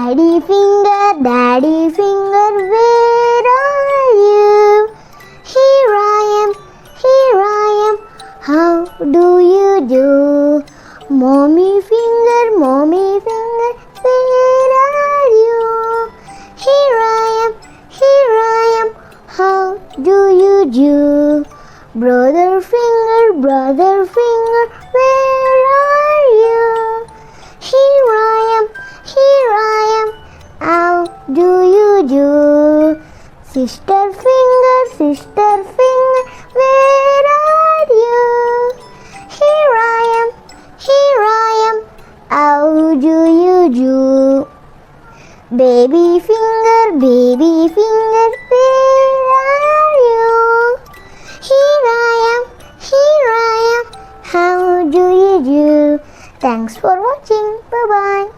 Daddy finger, where are you? Here I am, how do you do? Mommy finger, where are you? Here I am, how do you do? Brother finger, where are you? Here I am, how do you do? Sister finger, where are you? Here I am, how do you do? Baby finger, where are you? Here I am, how do you do? Thanks for watching. Bye bye.